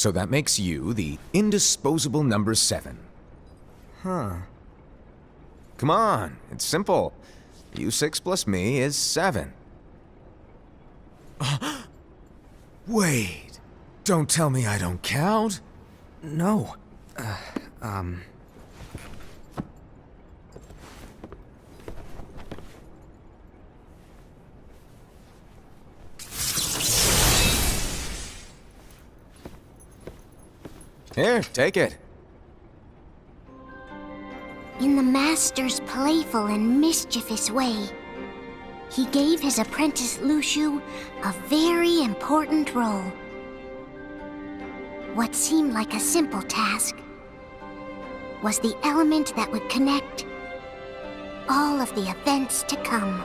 So that makes you the indisposable number 7. Huh. Come on, it's simple. You 6 plus me is 7. Wait, don't tell me I don't count. No. Here, take it. In the Master's playful and mischievous way, he gave his apprentice Luxu a very important role. What seemed like a simple task was the element that would connect all of the events to come.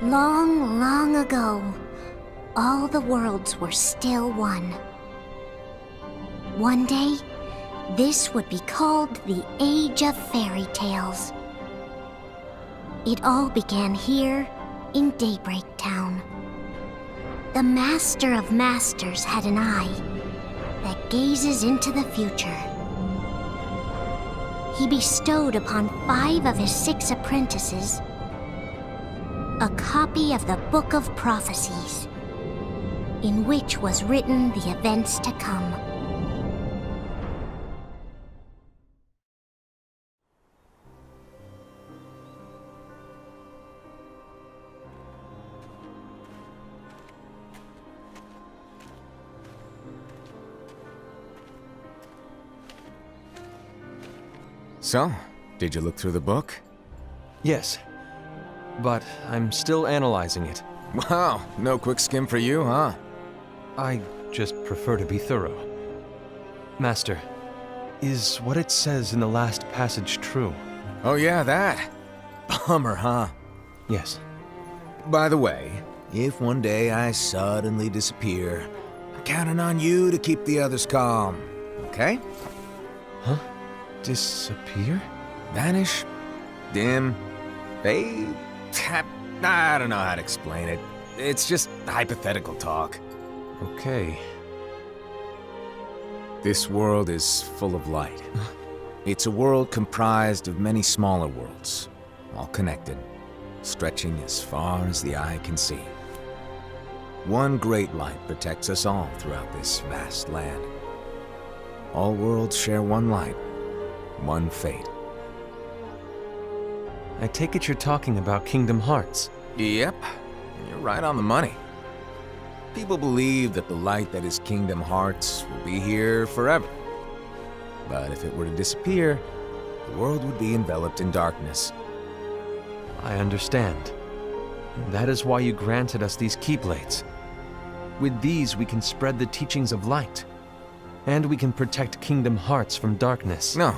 Long, long ago, all the worlds were still one. One day, this would be called the Age of Fairy Tales. It all began here in Daybreak Town. The Master of Masters had an eye that gazes into the future. He bestowed upon 5 of his 6 apprentices a copy of the Book of Prophecies, in which was written the events to come. So, did you look through the book? Yes, but I'm still analyzing it. Wow, no quick skim for you, huh? I just prefer to be thorough. Master, is what it says in the last passage true? Oh yeah, that. Bummer, huh? Yes. By the way, if one day I suddenly disappear, I'm counting on you to keep the others calm, okay? Huh? Disappear? Vanish? Dim? Fade? I don't know how to explain it. It's just hypothetical talk. Okay. This world is full of light. It's a world comprised of many smaller worlds, all connected, stretching as far as the eye can see. One great light protects us all throughout this vast land. All worlds share one light, one fate. I take it you're talking about Kingdom Hearts. Yep, you're right on the money. People believe that the light that is Kingdom Hearts will be here forever. But if it were to disappear, the world would be enveloped in darkness. I understand. That is why you granted us these Keyblades. With these, we can spread the teachings of light. And we can protect Kingdom Hearts from darkness. No,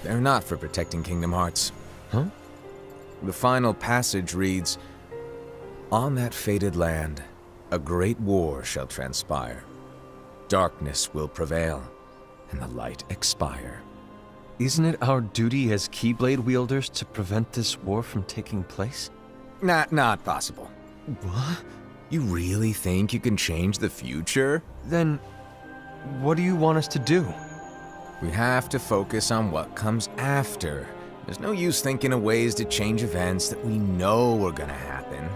they're not for protecting Kingdom Hearts. Huh? The final passage reads, "On that fated land, a great war shall transpire. Darkness will prevail, and the light expire." Isn't it our duty as Keyblade wielders to prevent this war from taking place? Not possible. What? You really think you can change the future? Then, what do you want us to do? We have to focus on what comes after. There's no use thinking of ways to change events that we know are gonna happen.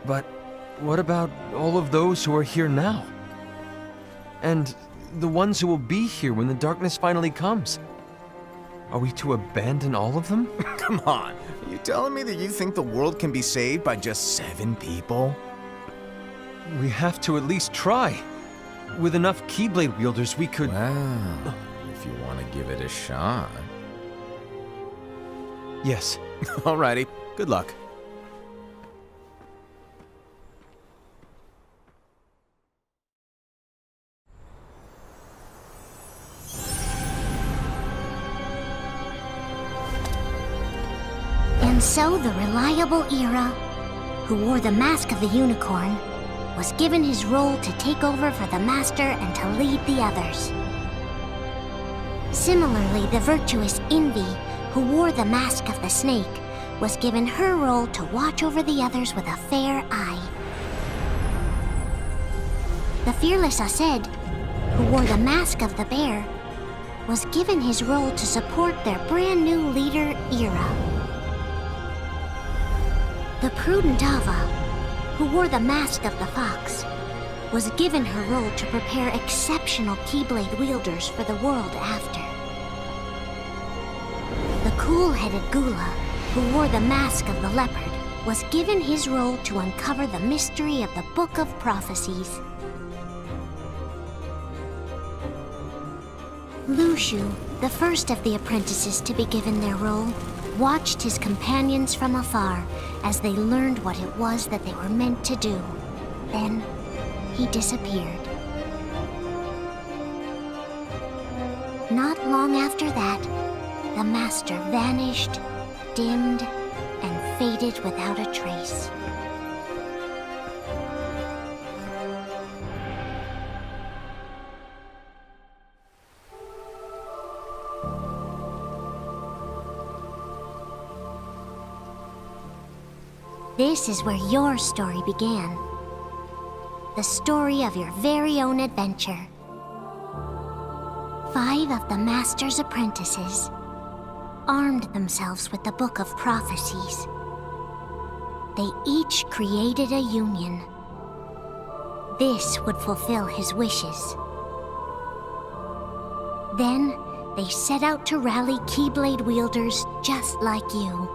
But what about all of those who are here now? And the ones who will be here when the darkness finally comes? Are we to abandon all of them? Come on, are you telling me that you think the world can be saved by just 7 people? We have to at least try. With enough Keyblade wielders, we could... Well, if you want to give it a shot. Yes. Alrighty, good luck. And so the reliable Ira, who wore the mask of the unicorn, was given his role to take over for the Master and to lead the others. Similarly, the virtuous Envy, who wore the mask of the snake, was given her role to watch over the others with a fair eye. The fearless Ased, who wore the mask of the bear, was given his role to support their brand new leader, Ira. The prudent Ava, who wore the mask of the fox, was given her role to prepare exceptional Keyblade wielders for the world after. The cool-headed Gula, who wore the mask of the leopard, was given his role to uncover the mystery of the Book of Prophecies. Luxu, the first of the apprentices to be given their role, watched his companions from afar as they learned what it was that they were meant to do. Then, he disappeared. Not long after that, the Master vanished, dimmed, and faded without a trace. This is where your story began. The story of your very own adventure. 5 of the Master's apprentices armed themselves with the Book of Prophecies. They each created a union. This would fulfill his wishes. Then, they set out to rally Keyblade wielders just like you.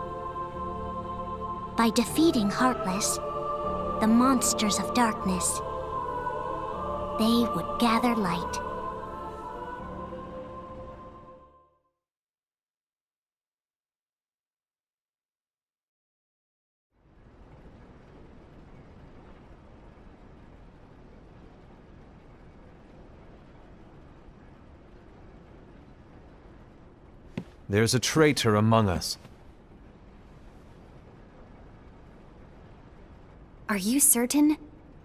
By defeating Heartless, the monsters of darkness, they would gather light. There's a traitor among us. Are you certain?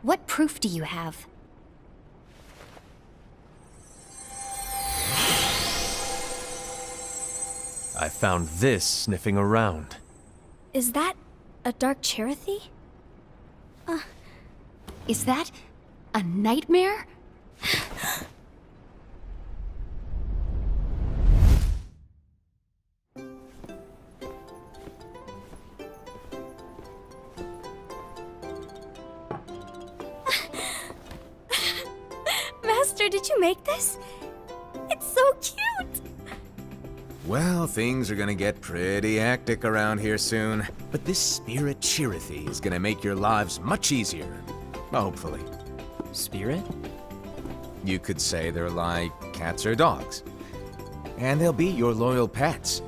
What proof do you have? I found this sniffing around. Is that a dark Cherothy? Is that a nightmare? Master, did you make this? It's so cute! Well, things are gonna get pretty hectic around here soon. But this spirit Cherothy is gonna make your lives much easier. Hopefully. Spirit? You could say they're like cats or dogs. And they'll be your loyal pets.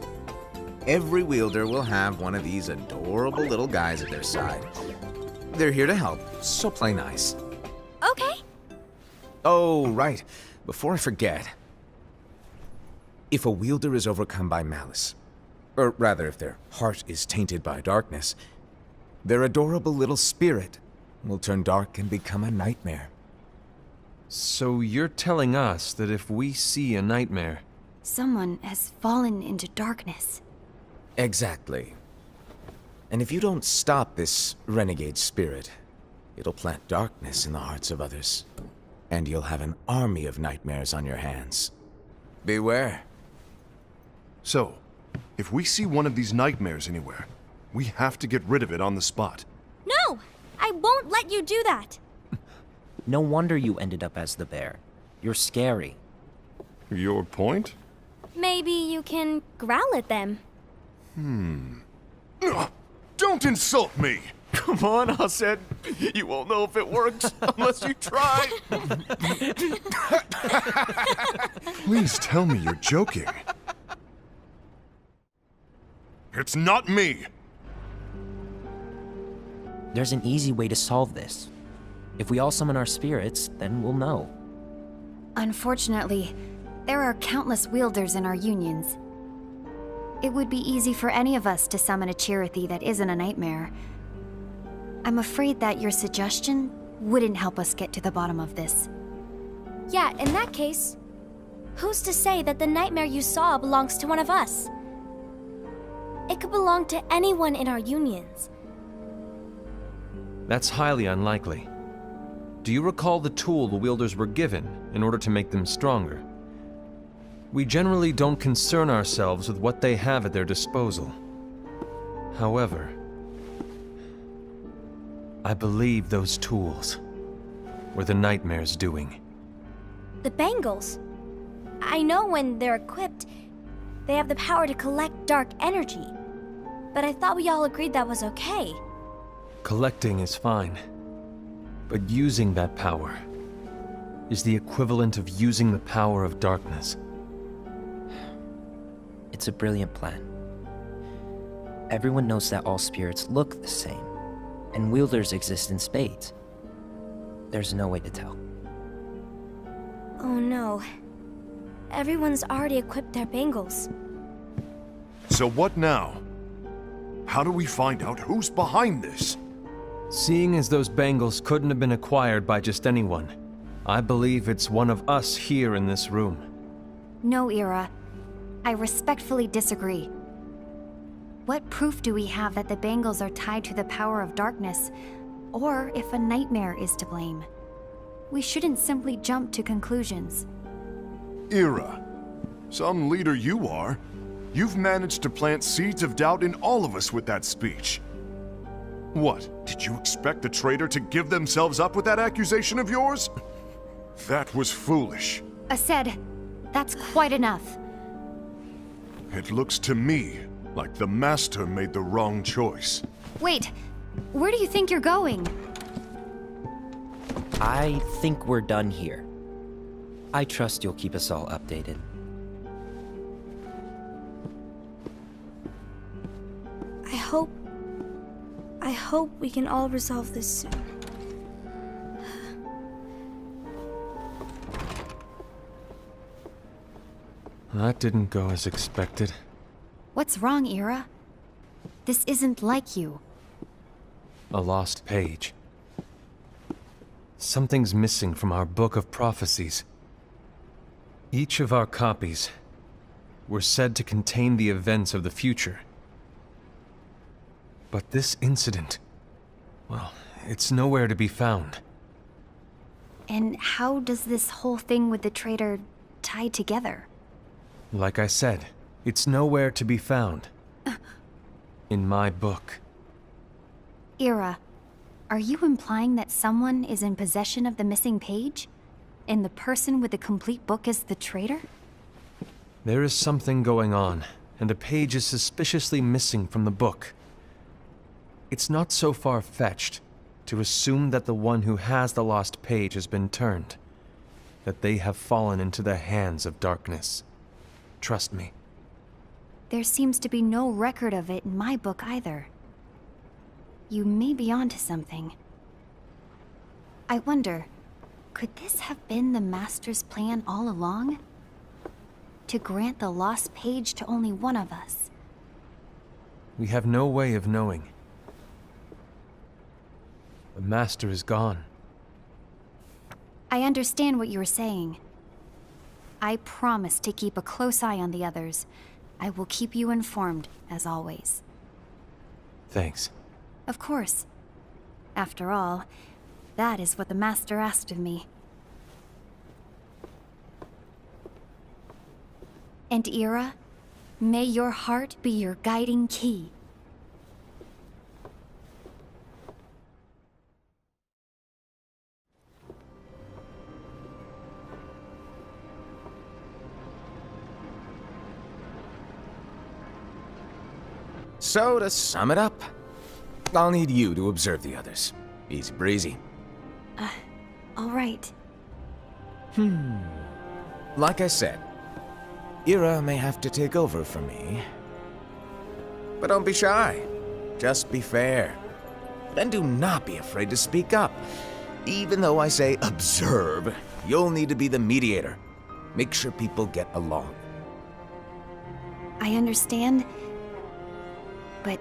Every wielder will have one of these adorable little guys at their side. They're here to help, so play nice. Okay. Oh, right. Before I forget. If a wielder is overcome by malice, or rather if their heart is tainted by darkness, their adorable little spirit will turn dark and become a nightmare. So you're telling us that if we see a nightmare... Someone has fallen into darkness. Exactly. And if you don't stop this renegade spirit, it'll plant darkness in the hearts of others. And you'll have an army of nightmares on your hands. Beware. So, if we see one of these nightmares anywhere, we have to get rid of it on the spot. No! I won't let you do that! No wonder you ended up as the bear. You're scary. Your point? Maybe you can growl at them. Ugh, don't insult me! Come on, Ased. You won't know if it works unless you try. Please tell me you're joking. It's not me! There's an easy way to solve this. If we all summon our spirits, then we'll know. Unfortunately, there are countless wielders in our unions. It would be easy for any of us to summon a Cherothy that isn't a nightmare. I'm afraid that your suggestion wouldn't help us get to the bottom of this. Yeah, in that case, who's to say that the nightmare you saw belongs to one of us? It could belong to anyone in our unions. That's highly unlikely. Do you recall the tool the wielders were given in order to make them stronger? We generally don't concern ourselves with what they have at their disposal. However, I believe those tools were the nightmare's doing. The bangles. I know when they're equipped, they have the power to collect dark energy. But I thought we all agreed that was okay. Collecting is fine, but using that power is the equivalent of using the power of darkness. It's a brilliant plan. Everyone knows that all spirits look the same, and wielders exist in spades. There's no way to tell. Oh no. Everyone's already equipped their bangles. So what now? How do we find out who's behind this? Seeing as those bangles couldn't have been acquired by just anyone, I believe it's one of us here in this room. No, Ira. I respectfully disagree. What proof do we have that the bangles are tied to the power of darkness, or if a nightmare is to blame? We shouldn't simply jump to conclusions. Ira, some leader you are. You've managed to plant seeds of doubt in all of us with that speech. What, did you expect the traitor to give themselves up with that accusation of yours? That was foolish. Ased, that's quite enough. It looks to me like the Master made the wrong choice. Wait, where do you think you're going? I think we're done here. I trust you'll keep us all updated. I hope we can all resolve this soon. That didn't go as expected. What's wrong, Ira? This isn't like you. A lost page. Something's missing from our book of prophecies. Each of our copies were said to contain the events of the future. But this incident, well, it's nowhere to be found. And how does this whole thing with the traitor tie together? Like I said, it's nowhere to be found. In my book. Ira, are you implying that someone is in possession of the missing page? And the person with the complete book is the traitor? There is something going on, and a page is suspiciously missing from the book. It's not so far-fetched to assume that the one who has the lost page has been turned, that they have fallen into the hands of darkness. Trust me. There seems to be no record of it in my book either. You may be onto something. I wonder, could this have been the Master's plan all along? To grant the lost page to only one of us? We have no way of knowing. The Master is gone. I understand what you're saying. I promise to keep a close eye on the others. I will keep you informed, as always. Thanks. Of course. After all, that is what the Master asked of me. And Ira, may your heart be your guiding key. So, to sum it up, I'll need you to observe the others. Easy breezy. All right. Like I said, Ira may have to take over for me. But don't be shy. Just be fair. And do not be afraid to speak up. Even though I say observe, you'll need to be the mediator. Make sure people get along. I understand. But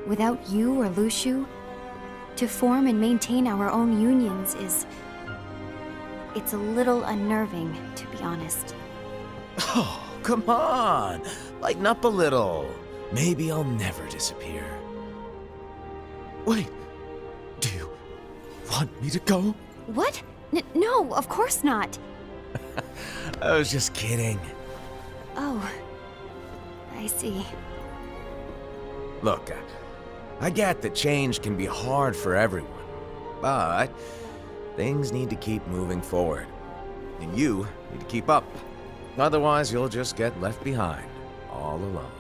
without you or Luxu, to form and maintain our own unions it's a little unnerving, to be honest. Oh, come on. Lighten up a little. Maybe I'll never disappear. Wait. Do you want me to go? What? No, of course not. I was just kidding. Oh, I see. Look, I get that change can be hard for everyone, but things need to keep moving forward. And you need to keep up. Otherwise, you'll just get left behind, all alone.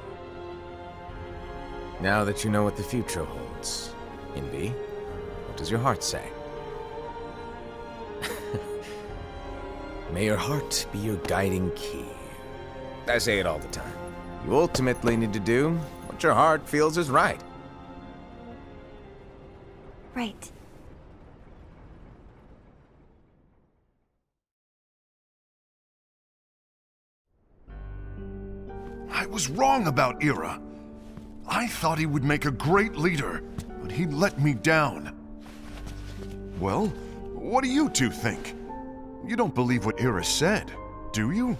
Now that you know what the future holds, Envy, what does your heart say? May your heart be your guiding key. I say it all the time. You ultimately need to do what your heart feels is right. Right. I was wrong about Ira. I thought he would make a great leader, but he let me down. Well, what do you two think? You don't believe what Ira said, do you?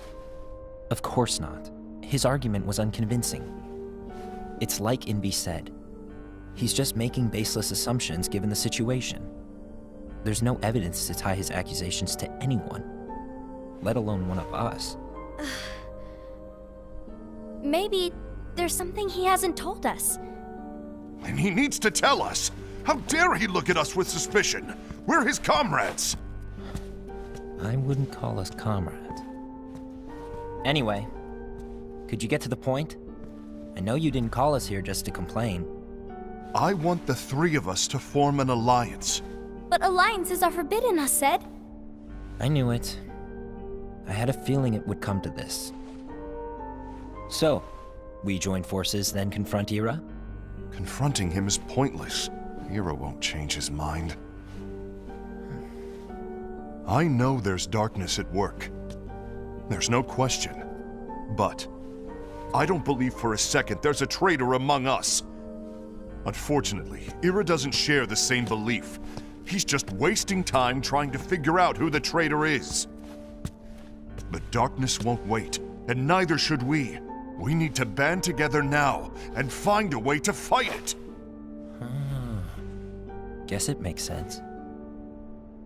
Of course not. His argument was unconvincing. It's like Envy said. He's just making baseless assumptions given the situation. There's no evidence to tie his accusations to anyone, let alone one of us. Maybe there's something he hasn't told us. And he needs to tell us. How dare he look at us with suspicion? We're his comrades. I wouldn't call us comrades. Anyway, could you get to the point? I know you didn't call us here just to complain. I want the three of us to form an alliance. But alliances are forbidden, us said. I knew it. I had a feeling it would come to this. So, we join forces, then confront Ira? Confronting him is pointless. Ira won't change his mind. I know there's darkness at work. There's no question. But I don't believe for a second there's a traitor among us. Unfortunately, Ira doesn't share the same belief. He's just wasting time trying to figure out who the traitor is. But darkness won't wait, and neither should we. We need to band together now and find a way to fight it. Guess it makes sense.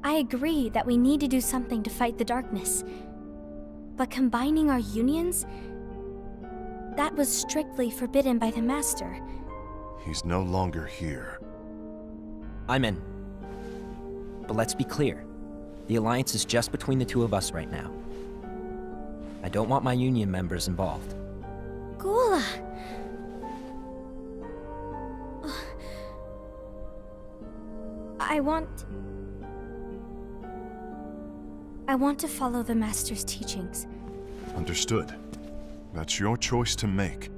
I agree that we need to do something to fight the darkness. But combining our unions? That was strictly forbidden by the Master. He's no longer here. I'm in. But let's be clear. The alliance is just between the two of us right now. I don't want my union members involved. Gula! I want to follow the Master's teachings. Understood. That's your choice to make.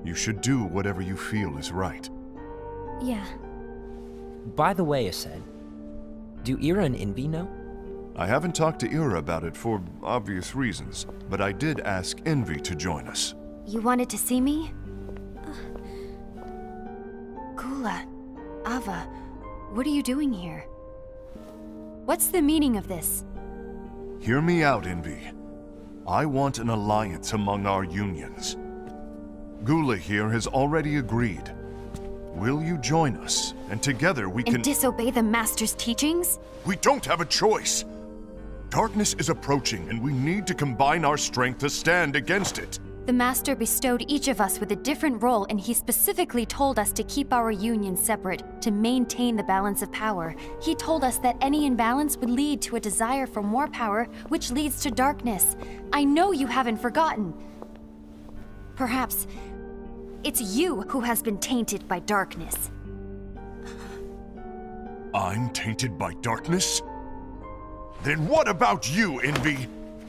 You should do whatever you feel is right. Yeah. By the way, Ased, do Ira and Envy know? I haven't talked to Ira about it for obvious reasons, but I did ask Envy to join us. You wanted to see me? Gula, Ava, what are you doing here? What's the meaning of this? Hear me out, Envy. I want an alliance among our unions. Gula here has already agreed. Will you join us, and together we can— And disobey the Master's teachings? We don't have a choice! Darkness is approaching, and we need to combine our strength to stand against it. The Master bestowed each of us with a different role, and he specifically told us to keep our union separate, to maintain the balance of power. He told us that any imbalance would lead to a desire for more power, which leads to darkness. I know you haven't forgotten. Perhaps it's you who has been tainted by darkness. I'm tainted by darkness? Then what about you, Envy?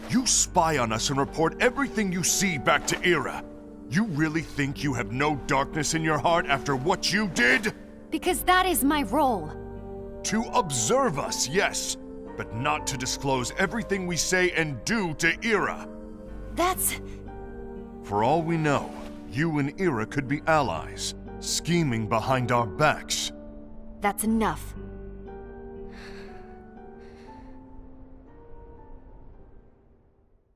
You spy on us and report everything you see back to Ira. You really think you have no darkness in your heart after what you did? Because that is my role. To observe us, yes, but not to disclose everything we say and do to Ira. That's... For all we know, you and Ira could be allies, scheming behind our backs. That's enough.